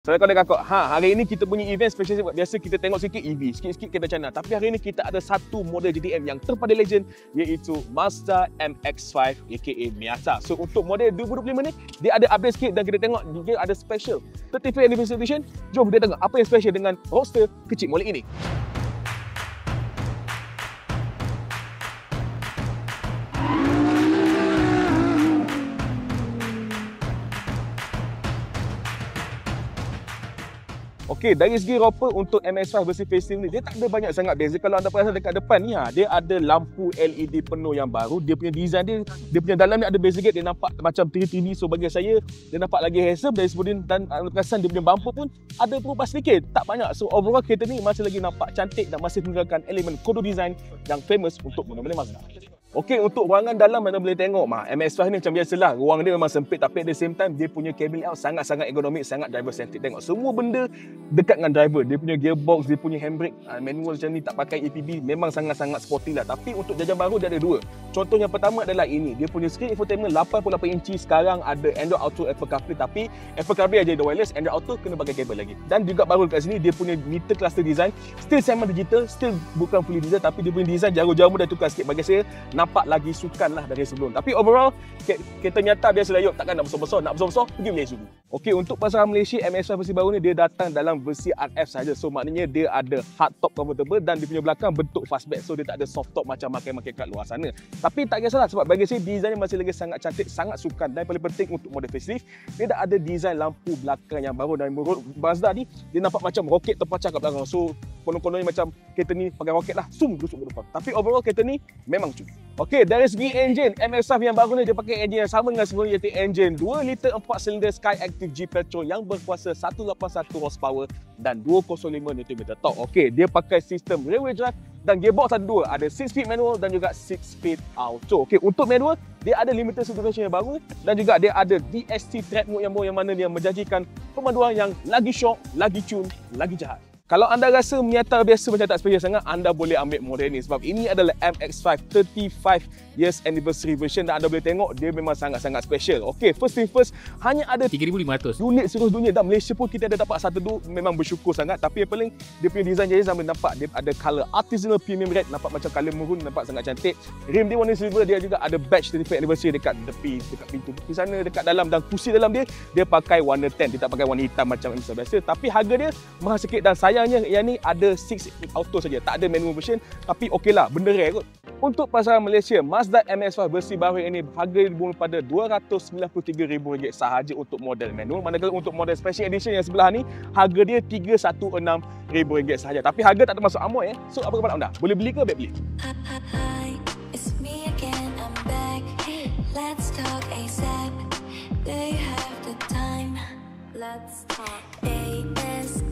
So kau dah kakak, hari ini kita punya event special. Biasa kita tengok sikit EV, sikit-sikit kereta China. Tapi hari ini kita ada satu model JDM yang terpada legend, iaitu Mazda MX-5 aka Miata. So untuk model 2025 ni, dia ada update sikit dan kita tengok dia ada special 35th anniversary edition. Jom kita tengok apa yang special dengan roadster kecil molek ini. Okey, dari segi roper untuk MX-5 versi facelift ni, dia tak ada banyak sangat beza. Kalau anda perasan dekat depan ni, dia ada lampu LED penuh yang baru. Dia punya design dia punya dalam ni ada beza sikit. Dia nampak macam 3D. So bagi saya, dia nampak lagi handsome dari sebelum. Dan anda perasan dia punya bumper pun ada perubahan sedikit, tak banyak. So overall kereta ni masih lagi nampak cantik dan masih menggunakan elemen kodo design yang famous untuk model Mazda. Okey, untuk ruangan dalam anda boleh tengok MX-5 ni macam biasalah, ruang dia memang sempit tapi at the same time dia punya cabin layout sangat-sangat ergonomik, sangat driver centric. Tengok semua benda dekat dengan driver. Dia punya gearbox, dia punya handbrake, manual macam ni, tak pakai EPB, memang sangat-sangat sporty lah. Tapi untuk jajan baru dia ada dua. Contoh yang pertama adalah ini, dia punya screen infotainment 88 inci. Sekarang ada Android Auto, Apple CarPlay, tapi Apple CarPlay aja ada wireless, Android Auto kena pakai kabel lagi. Dan juga baru dekat sini dia punya meter cluster design, still semi digital, still bukan fully digital, tapi dia punya design jarum-jarum dah tukar sikit. Bagi saya nampak lagi sukan lah dari sebelum. Tapi overall kereta Miata biasa Yop, takkan nak besar-besar, nak besar-besar pergi Malaysia Suzuki. Okey, untuk pasaran Malaysia MX-5 versi baru ni dia datang dalam versi RF saja. So maknanya dia ada hard top comfortable dan dia punya belakang bentuk fastback. So dia tak ada soft top macam makan-makan kat luar sana. Tapi tak kisahlah sebab bagi saya design masih lagi sangat cantik, sangat sukan. Dan paling penting untuk model facelift, dia dah ada design lampu belakang yang baru. Dan Mazda ni dia nampak macam roket terpecah kat belakang. So konon-kononnya macam kereta ni pakai roket lah, dusuk ke depan. Tapi overall kereta ni memang cun. Okey, dari segi engine, MX-5 yang baru ni dia pakai engine yang sama dengan sebelum, iaitu engine 2 liter 4 silinder Skyactiv G petrol yang berkuasa 181 horsepower dan 205 Nm torque. Okey, dia pakai sistem rear-wheel drive dan gearbox ada dua, ada 6-speed manual dan juga 6-speed auto. Okey, untuk manual dia ada limited suspension yang baru dan juga dia ada DST track mode yang baru, yang mana dia menjanjikan pemanduan yang lagi shock, lagi cun, lagi jahat. Kalau anda rasa Miata biasa macam tak special sangat, anda boleh ambil model ni sebab ini adalah MX-5 35 years anniversary version dan anda boleh tengok dia memang sangat-sangat special. Okey, first thing first, hanya ada 3,500 unit seluruh dunia dan Malaysia pun kita ada dapat satu tu, memang bersyukur sangat. Tapi yang paling dia punya design jadi sampai nampak dia ada color artisanal premium red, nampak macam color maroon, nampak sangat cantik. Rim dia warna silver, dia juga ada badge 35th anniversary dekat tepi, dekat pintu di sana, dekat dalam, dan kursi dalam dia pakai warna tan, dia tak pakai warna hitam macam MX biasa. Tapi harga dia mahal sikit dan sayangnya yang ni ada 6 auto saja, tak ada manual version. Tapi okeylah, benda rare kot. Untuk pasaran Malaysia, Mazda MX-5 versi baru ini harga dibuang pada RM293,000 sahaja untuk model manual. Manakala untuk model special edition yang sebelah ni, harga dia RM316,000 sahaja. Tapi harga tak termasuk amoy. So apa khabar anda? Boleh beli ke? Baik beli. Hi, it's me again, I'm back. Let's talk ASAP. Do you have the time? Let's talk ASAP.